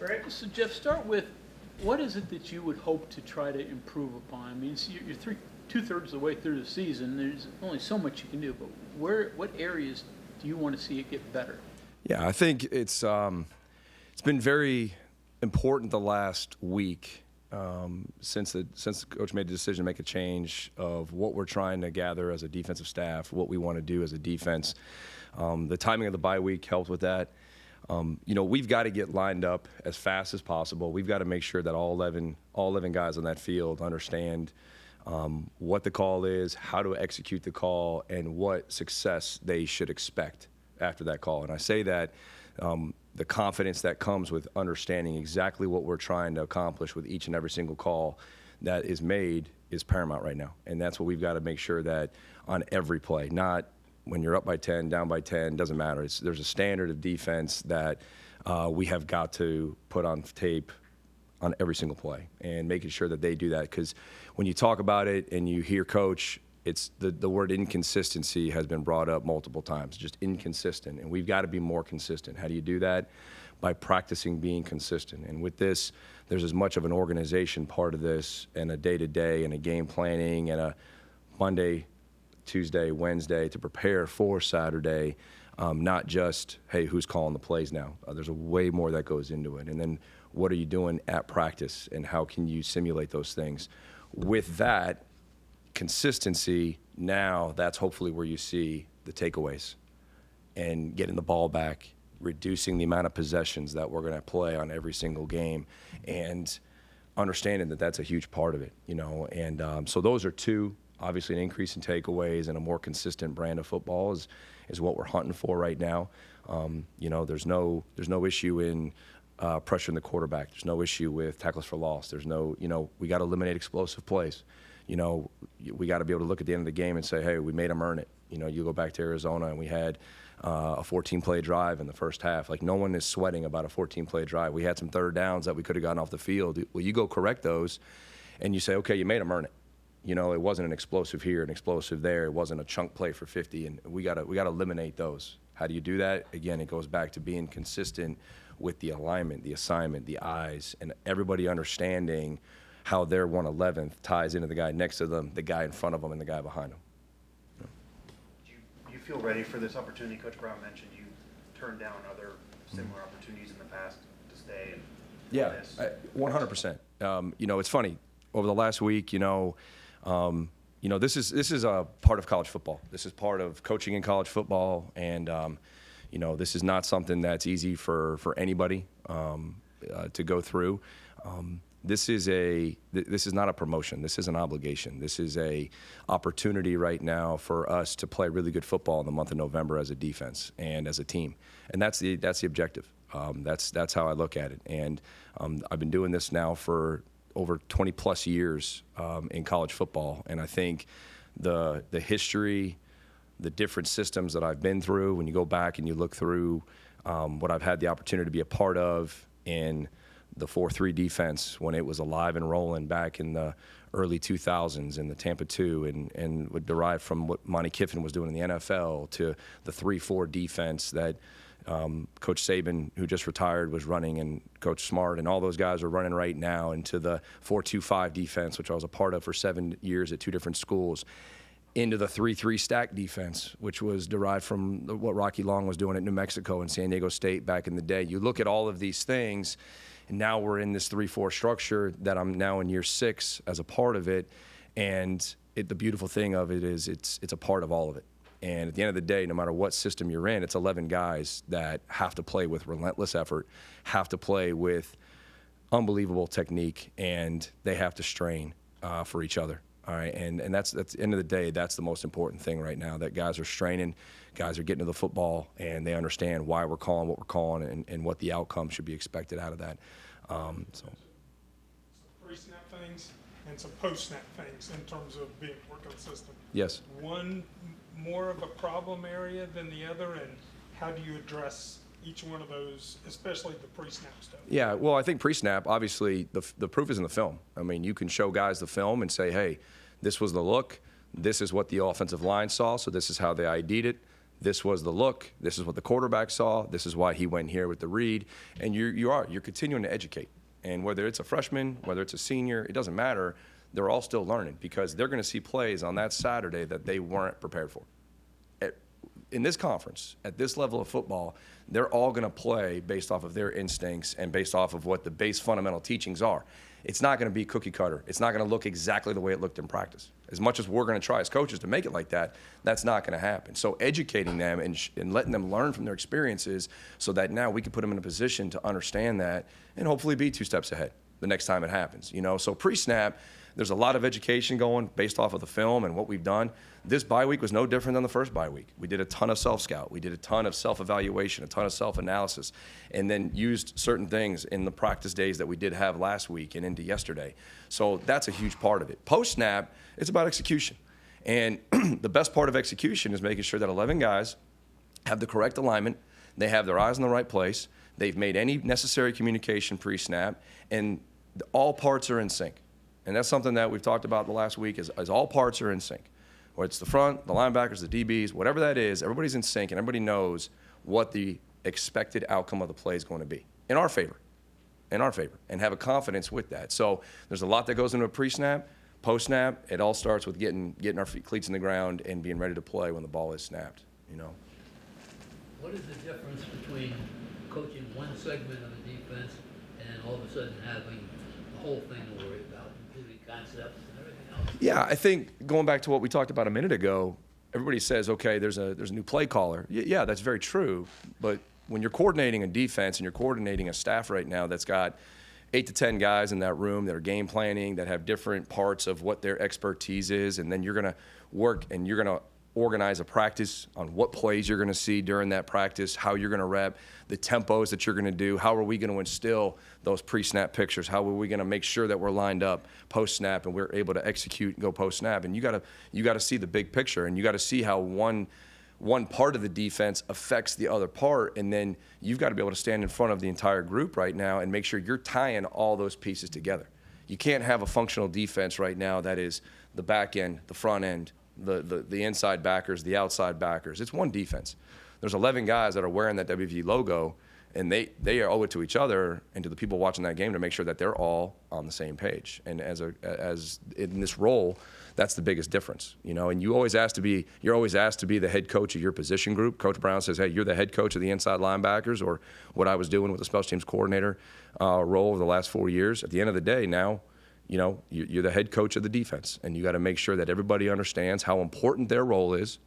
Great. So Jeff, start with what is it that you would hope to try to improve upon? I mean, you're two-thirds of the way through the season. There's only so much you can do, but what areas do you want to see it get better? Yeah, I think it's been very important the last week since the coach made the decision to make a change of what we're trying to gather as a defensive staff, what we want to do as a defense. The timing of the bye week helped with that. We've got to get lined up as fast as possible. We've got to make sure that all 11 guys on that field understand what the call is, how to execute the call, and what success they should expect after that call. And I say that the confidence that comes with understanding exactly what we're trying to accomplish with each and every single call that is made is paramount right now. And that's what we've got to make sure that on every play, not when you're up by 10, down by 10, doesn't matter. There's a standard of defense that we have got to put on tape on every single play and making sure that they do that. Because when you talk about it and you hear coach, it's the word inconsistency has been brought up multiple times, just inconsistent. And we've got to be more consistent. How do you do that? By practicing being consistent. And with this, there's as much of an organization part of this and a day-to-day and a game planning and a Monday, Tuesday, Wednesday to prepare for Saturday, not just, hey, who's calling the plays now? There's a way more that goes into it. And then what are you doing at practice and how can you simulate those things? With that consistency, now that's hopefully where you see the takeaways and getting the ball back, reducing the amount of possessions that we're going to play on every single game, and understanding that that's a huge part of it, And so those are two. Obviously, an increase in takeaways and a more consistent brand of football is what we're hunting for right now. There's no issue in pressuring the quarterback. There's no issue with tackles for loss. There's no, we got to eliminate explosive plays. We got to be able to look at the end of the game and say, hey, we made them earn it. You go back to Arizona and we had a 14-play drive in the first half. Like, no one is sweating about a 14-play drive. We had some third downs that we could have gotten off the field. Well, you go correct those and you say, okay, you made them earn it. It wasn't an explosive here, an explosive there. It wasn't a chunk play for 50, and we got to eliminate those. How do you do that? Again, it goes back to being consistent with the alignment, the assignment, the eyes, and everybody understanding how their 111th ties into the guy next to them, the guy in front of them, and the guy behind them. Do you feel ready for this opportunity? Coach Brown mentioned you turned down other similar opportunities in the past to stay and yeah, 100%. It's funny. Over the last week, this is a part of college football. This is part of coaching in college football, and this is not something that's easy for anybody to go through. This is not a promotion. This is an obligation. This is a opportunity right now for us to play really good football in the month of November as a defense and as a team, and that's the objective. That's how I look at it, and I've been doing this now for over 20 plus years in college football. And I think the history, the different systems that I've been through, when you go back and you look through what I've had the opportunity to be a part of in the 4-3 defense when it was alive and rolling back in the early 2000s in the Tampa 2 and would derive from what Monty Kiffin was doing in the NFL to the 3-4 defense that Coach Saban, who just retired, was running, and Coach Smart and all those guys are running right now, into the 4-2-5 defense, which I was a part of for 7 years at 2 different schools, into the 3-3 stack defense, which was derived from what Rocky Long was doing at New Mexico and San Diego State back in the day. You look at all of these things, and now we're in this 3-4 structure that I'm now in year 6 as a part of it, and the beautiful thing of it is it's a part of all of it. And at the end of the day, no matter what system you're in, it's 11 guys that have to play with relentless effort, have to play with unbelievable technique, and they have to strain for each other. All right, and that's at the end of the day, that's the most important thing right now, that guys are straining, guys are getting to the football, and they understand why we're calling what we're calling and what the outcome should be expected out of that. Some pre-snap things and some post-snap things in terms of being more consistent. Yes. One more of a problem area than the other, and how do you address each one of those, especially the pre-snap stuff? Yeah, well, I think pre-snap, obviously, the proof is in the film. I mean, you can show guys the film and say, hey, this was the look, this is what the offensive line saw, so this is how they ID'd it, this was the look, this is what the quarterback saw, this is why he went here with the read, and you're continuing to educate. And whether it's a freshman, whether it's a senior, it doesn't matter. They're all still learning because they're going to see plays on that Saturday that they weren't prepared for. In this conference, at this level of football, they're all going to play based off of their instincts and based off of what the base fundamental teachings are. It's not going to be cookie cutter. It's not going to look exactly the way it looked in practice. As much as we're going to try as coaches to make it like that, that's not going to happen. So educating them and letting them learn from their experiences so that now we can put them in a position to understand that and hopefully be 2 steps ahead the next time it happens. So pre-snap, there's a lot of education going based off of the film and what we've done. This bye week was no different than the first bye week. We did a ton of self-scout. We did a ton of self-evaluation, a ton of self-analysis, and then used certain things in the practice days that we did have last week and into yesterday. So that's a huge part of it. Post-snap, it's about execution. And the best part of execution is making sure that 11 guys have the correct alignment, they have their eyes in the right place, they've made any necessary communication pre-snap, and all parts are in sync. And that's something that we've talked about the last week is all parts are in sync. Whether it's the front, the linebackers, the DBs, whatever that is, everybody's in sync and everybody knows what the expected outcome of the play is going to be in our favor, and have a confidence with that. So there's a lot that goes into a pre-snap. Post-snap, it all starts with getting our cleats in the ground and being ready to play when the ball is snapped, What is the difference between coaching one segment of a defense and all of a sudden having the whole thing to worry about, including concepts and everything else? Yeah, I think going back to what we talked about a minute ago, everybody says, okay, there's a new play caller. Yeah, that's very true. But when you're coordinating a defense and you're coordinating a staff right now that's got 8 to 10 guys in that room that are game planning, that have different parts of what their expertise is, and then you're going to work and you're going to organize a practice on what plays you're going to see during that practice, how you're going to rep, the tempos that you're going to do, how are we going to instill those pre-snap pictures, how are we going to make sure that we're lined up post-snap and we're able to execute and go post-snap. And you got to see the big picture, and you got to see how one part of the defense affects the other part, and then you've got to be able to stand in front of the entire group right now and make sure you're tying all those pieces together. You can't have a functional defense right now that is the back end, the front end, the inside backers, the outside backers. It's one defense. There's 11 guys that are wearing that WVU logo, and they owe it to each other and to the people watching that game to make sure that they're all on the same page. And as in this role, that's the biggest difference, And you're always asked to be the head coach of your position group. Coach Brown says, "Hey, you're the head coach of the inside linebackers," or what I was doing with the special teams coordinator role over the last 4 years. At the end of the day, now, you're the head coach of the defense, and you got to make sure that everybody understands how important their role is,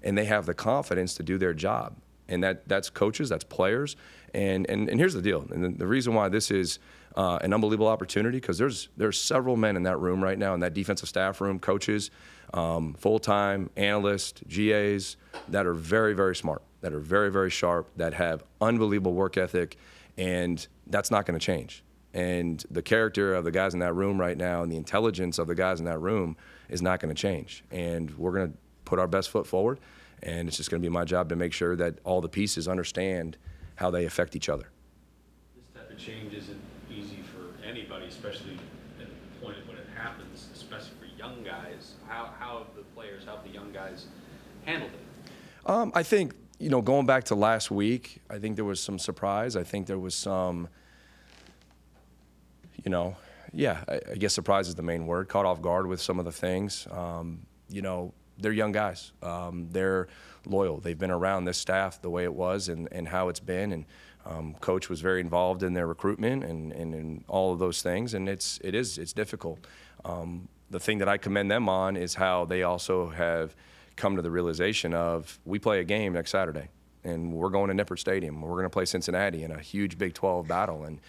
and they have the confidence to do their job. And that's coaches, that's players, and here's the deal. And the reason why this is an unbelievable opportunity, because there's several men in that room right now, in that defensive staff room, coaches, full-time analysts, GAs, that are very, very smart, that are very, very sharp, that have unbelievable work ethic, and that's not going to change. And the character of the guys in that room right now and the intelligence of the guys in that room is not going to change. And we're going to put our best foot forward, and it's just going to be my job to make sure that all the pieces understand how they affect each other. This type of change isn't easy for anybody, especially at the point when it happens, especially for young guys. How have the players, how have the young guys handled it? I think, going back to last week, I think there was some surprise. I think there was some, I guess surprise is the main word, caught off guard with some of the things. They're young guys. They're loyal. They've been around this staff the way it was and how it's been. And Coach was very involved in their recruitment and in all of those things. And it's difficult. The thing that I commend them on is how they also have come to the realization of, we play a game next Saturday, and we're going to Nippert Stadium. We're going to play Cincinnati in a huge Big 12 battle. And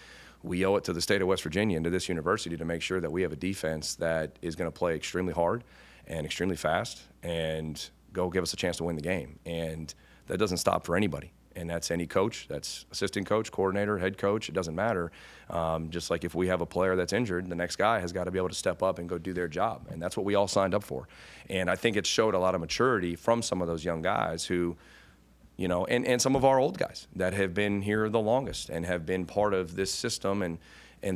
we owe it to the state of West Virginia and to this university to make sure that we have a defense that is going to play extremely hard and extremely fast and go give us a chance to win the game. And that doesn't stop for anybody. And that's any coach, that's assistant coach, coordinator, head coach, it doesn't matter. Just like if we have a player that's injured, the next guy has got to be able to step up and go do their job. And that's what we all signed up for. And I think it showed a lot of maturity from some of those young guys who, and some of our old guys that have been here the longest and have been part of this system and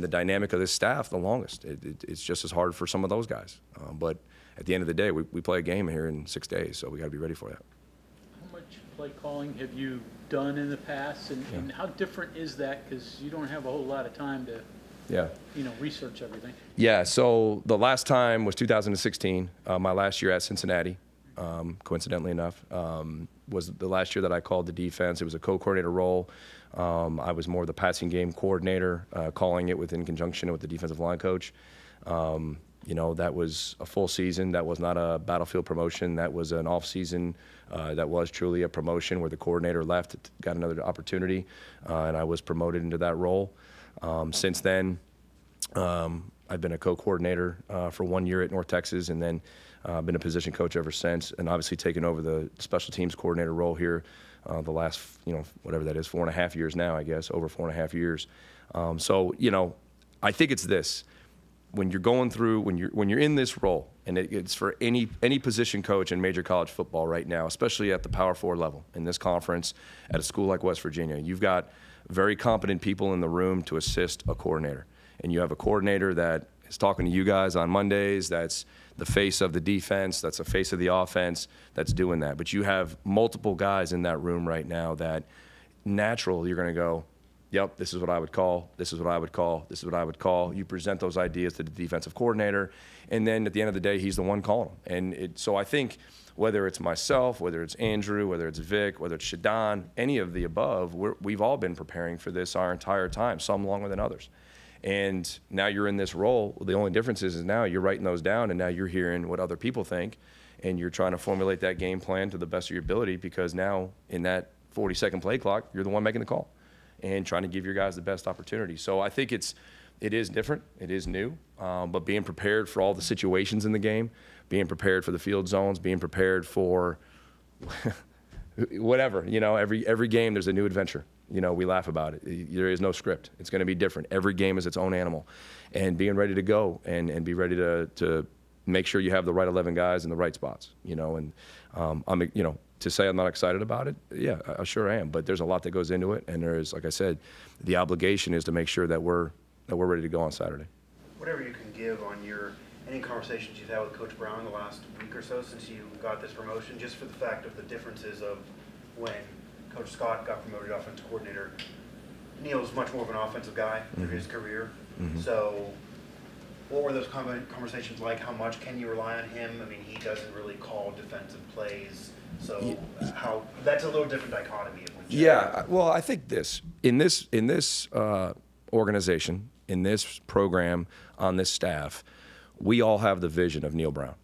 the dynamic of this staff the longest. It's just as hard for some of those guys. But at the end of the day, we play a game here in 6 days, so we got to be ready for that. How much play calling have you done in the past, and how different is that? Because you don't have a whole lot of time to, research everything. Yeah, so the last time was 2016, my last year at Cincinnati, coincidentally enough, was the last year that I called the defense. It was a co-coordinator role. I was more the passing game coordinator, calling it in conjunction with the defensive line coach. That was a full season. That was not a battlefield promotion. That was an off season. That was truly a promotion where the coordinator left, got another opportunity, and I was promoted into that role. Since then, I've been a co-coordinator for 1 year at North Texas, and then been a position coach ever since, and obviously taken over the special teams coordinator role here the last, whatever that is, 4.5 years now, I guess, over 4.5 years. I think it's this. When you're going through, when you're in this role, and it's for any position coach in major college football right now, especially at the Power 4 level in this conference, at a school like West Virginia, you've got very competent people in the room to assist a coordinator. And you have a coordinator that is talking to you guys on Mondays, that's the face of the defense, that's the face of the offense, that's doing that. But you have multiple guys in that room right now that natural, you're going to go, yep, this is what I would call, this is what I would call, this is what I would call. You present those ideas to the defensive coordinator, and then at the end of the day, he's the one calling them. And so I think whether it's myself, whether it's Andrew, whether it's Vic, whether it's Shadon, any of the above, we've all been preparing for this our entire time, some longer than others. And now you're in this role. The only difference is now you're writing those down, and now you're hearing what other people think, and you're trying to formulate that game plan to the best of your ability, because now in that 40-second play clock, you're the one making the call and trying to give your guys the best opportunity. So I think it is different, it is new, but being prepared for all the situations in the game, being prepared for the field zones, being prepared for whatever, every game there's a new adventure. We laugh about it. There is no script. It's going to be different. Every game is its own animal. And being ready to go and be ready to make sure you have the right 11 guys in the right spots, and to say I'm not excited about it, yeah, I sure am. But there's a lot that goes into it, and there is, like I said, the obligation is to make sure that we're ready to go on Saturday. Whatever you can give on any conversations you've had with Coach Brown the last week or so since you got this promotion, just for the fact of the differences of when Coach Scott got promoted offensive coordinator. Neil's much more of an offensive guy through his career. Mm-hmm. So what were those conversations like? How much can you rely on him? I mean, he doesn't really call defensive plays. So how that's a little different dichotomy. Yeah, well, I think in this organization, in this program, on this staff, we all have the vision of Neil Brown,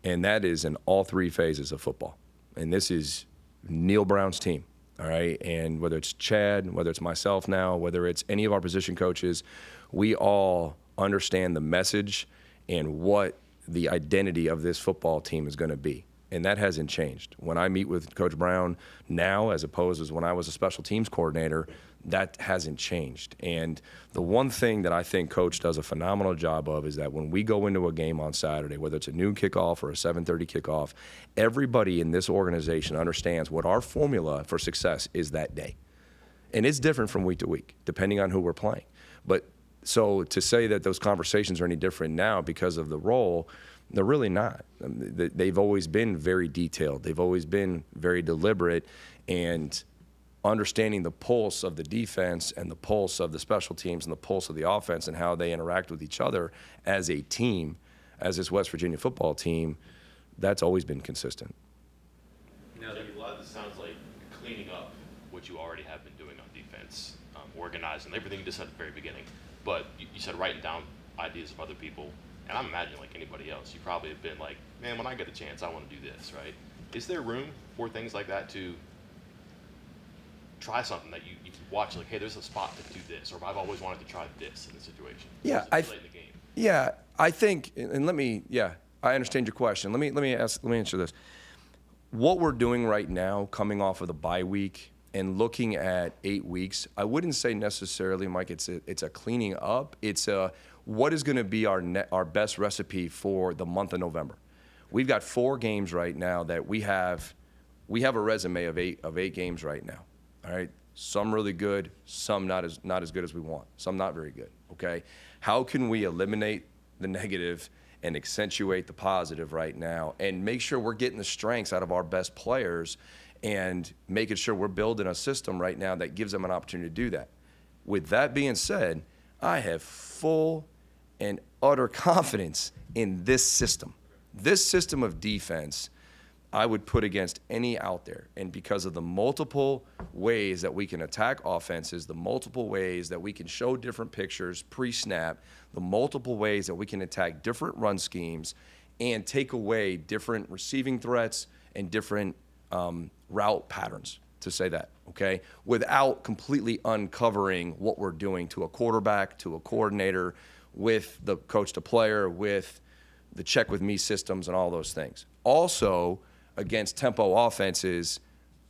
and that is in all three phases of football. And this is Neil Brown's team, all right? And whether it's Chad, whether it's myself now, whether it's any of our position coaches, we all understand the message and what the identity of this football team is going to be. And that hasn't changed. When I meet with Coach Brown now, as opposed to when I was a special teams coordinator, that hasn't changed. And the one thing that I think Coach does a phenomenal job of is that when we go into a game on Saturday, whether it's a noon kickoff or a 7:30 kickoff, everybody in this organization understands what our formula for success is that day. And it's different from week to week, depending on who we're playing. But so to say that those conversations are any different now because of the role, they're really not. They've always been very detailed. They've always been very deliberate, and understanding the pulse of the defense and the pulse of the special teams and the pulse of the offense and how they interact with each other as a team, as this West Virginia football team, that's always been consistent. Now, a lot of this sounds like cleaning up what you already have been doing on defense, organizing everything you just said at the very beginning. But you said writing down ideas of other people. And I'm imagining, like anybody else, you probably have been like, man, when I get a chance, I want to do this, right? Is there room for things like that to try something that you can watch, like, hey, there's a spot to do this, or I've always wanted to try this in the situation? Yeah, I think, and I understand your question. Let me answer this. What we're doing right now, coming off of the bye week and looking at 8 weeks, I wouldn't say necessarily, Mike, it's a cleaning up. It's what is going to be our best recipe for the month of November. We've got 4 games right now that we have a resume of eight games right now. All right, some really good, some not as good as we want, some not very good. Okay, how can we eliminate the negative and accentuate the positive right now, and make sure we're getting the strengths out of our best players, and making sure we're building a system right now that gives them an opportunity to do that. With that being said, I have full and utter confidence in this system. This system of defense, I would put against any out there. And because of the multiple ways that we can attack offenses, the multiple ways that we can show different pictures pre-snap, the multiple ways that we can attack different run schemes and take away different receiving threats and different route patterns, to say that, okay, without completely uncovering what we're doing to a quarterback, to a coordinator, with the coach to player, with the check with me systems and all those things. Also, against tempo offenses,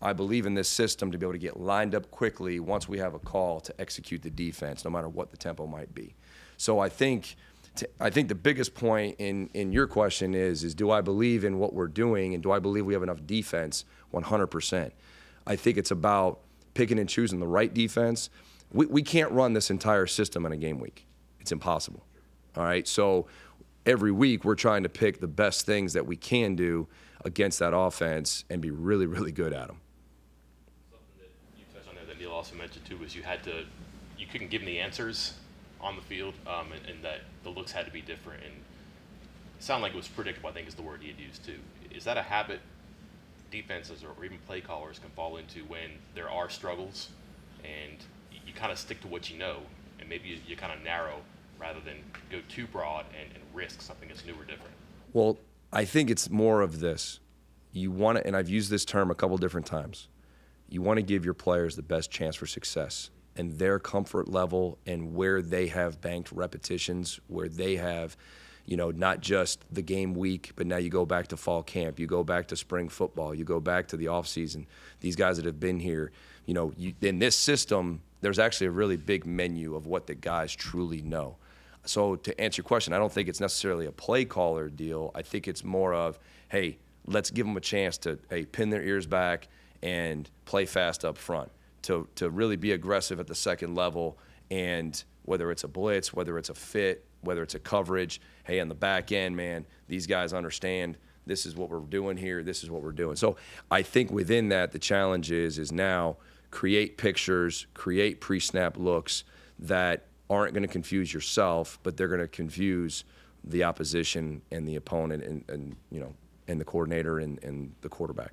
I believe in this system to be able to get lined up quickly once we have a call to execute the defense, no matter what the tempo might be. So I think the biggest point in your question is do I believe in what we're doing and do I believe we have enough defense? 100%. I think it's about picking and choosing the right defense. We can't run this entire system in a game week. It's impossible. All right? So every week we're trying to pick the best things that we can do against that offense and be really, really good at them. Something that you touched on there that Neil also mentioned too was you couldn't give them the answers on the field, and that the looks had to be different. And it sounded like it was predictable, I think is the word you'd used too. Is that a habit defenses or even play callers can fall into when there are struggles and you kind of stick to what you know and maybe you kind of narrow rather than go too broad and risk something that's new or different? Well, I think it's more of this. You want to, and I've used this term a couple different times, you want to give your players the best chance for success and their comfort level and where they have banked repetitions, where they have, not just the game week, but now you go back to fall camp, you go back to spring football, you go back to the off season. These guys that have been here, in this system, there's actually a really big menu of what the guys truly know. So to answer your question, I don't think it's necessarily a play caller deal. I think it's more of, hey, let's give them a chance to, pin their ears back and play fast up front, to really be aggressive at the second level, and whether it's a blitz, whether it's a fit, whether it's a coverage, hey, on the back end, man, these guys understand this is what we're doing here, this is what we're doing. So I think within that, the challenge is now create pictures, create pre-snap looks that aren't going to confuse yourself, but they're going to confuse the opposition and the opponent and the coordinator and the quarterback.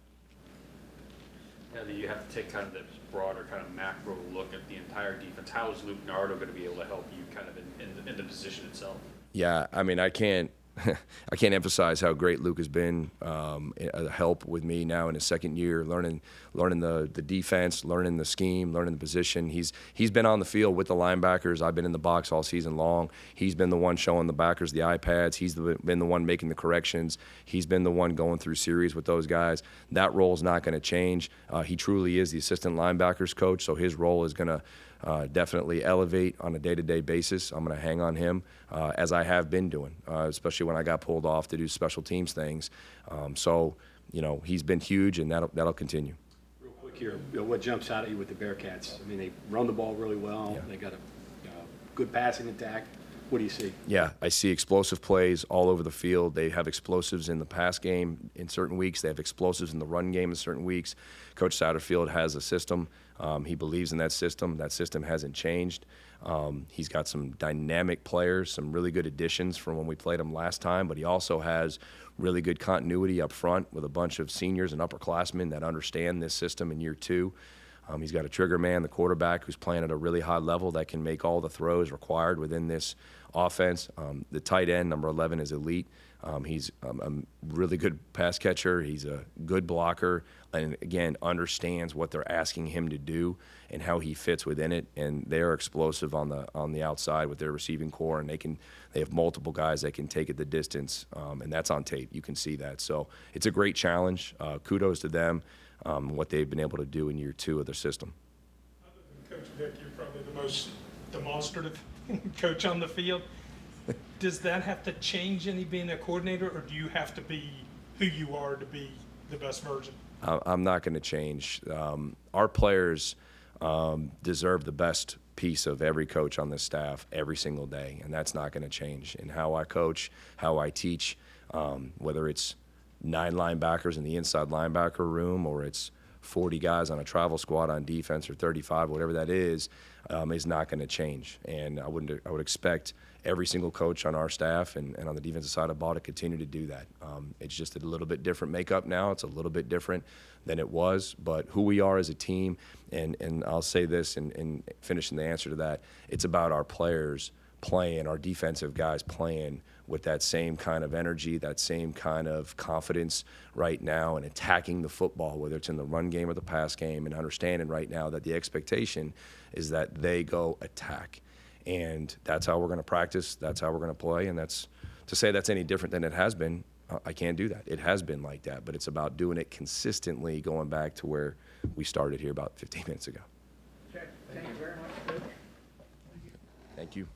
Yeah, you have to take kind of this broader kind of macro look at the entire defense. How is Luke Nardo going to be able to help you kind of in the position itself? Yeah, I mean, I can't emphasize how great Luke has been, a help with me now in his second year, learning the defense, learning the scheme, learning the position. He's been on the field with the linebackers. I've been in the box all season long. He's been the one showing the backers the iPads. He's been the one making the corrections. He's been the one going through series with those guys. That role's not going to change. He truly is the assistant linebackers coach, so his role is going to definitely elevate on a day-to-day basis. I'm going to hang on him, as I have been doing, especially when I got pulled off to do special teams things. So he's been huge, and that'll continue. Real quick here, what jumps out at you with the Bearcats? I mean, they run the ball really well. Yeah. They got a good passing attack. What do you see? Yeah, I see explosive plays all over the field. They have explosives in the pass game in certain weeks. They have explosives in the run game in certain weeks. Coach Satterfield has a system. He believes in that system. That system hasn't changed. He's got some dynamic players, some really good additions from when we played him last time, but he also has really good continuity up front with a bunch of seniors and upperclassmen that understand this system in year two. He's got a trigger man, the quarterback, who's playing at a really high level that can make all the throws required within this offense. The tight end, number 11, is elite. He's a really good pass catcher. He's a good blocker, and again, understands what they're asking him to do and how he fits within it. And they are explosive on the outside with their receiving core, and they have multiple guys that can take it the distance, and that's on tape. You can see that. So it's a great challenge. Kudos to them. What they've been able to do in year two of their system. Other than Coach Vic, you're probably the most demonstrative coach on the field. Does that have to change any being a coordinator, or do you have to be who you are to be the best version? I'm not going to change. Our players deserve the best piece of every coach on this staff every single day, and that's not going to change. And how I coach, how I teach, whether it's 9 linebackers in the inside linebacker room or it's 40 guys on a travel squad on defense or 35, whatever that is not going to change. And I would expect every single coach on our staff and on the defensive side of the ball to continue to do that. It's just a little bit different makeup now. It's a little bit different than it was, but who we are as a team, and I'll say this in finishing the answer to that, it's about our players playing, our defensive guys playing with that same kind of energy, that same kind of confidence right now, and attacking the football, whether it's in the run game or the pass game, and understanding right now that the expectation is that they go attack. And that's how we're going to practice, that's how we're going to play, and that's to say that's any different than it has been. I can't do that. It has been like that, but it's about doing it consistently, going back to where we started here about 15 minutes ago. Jack, thank you very much, Coach. Thank you.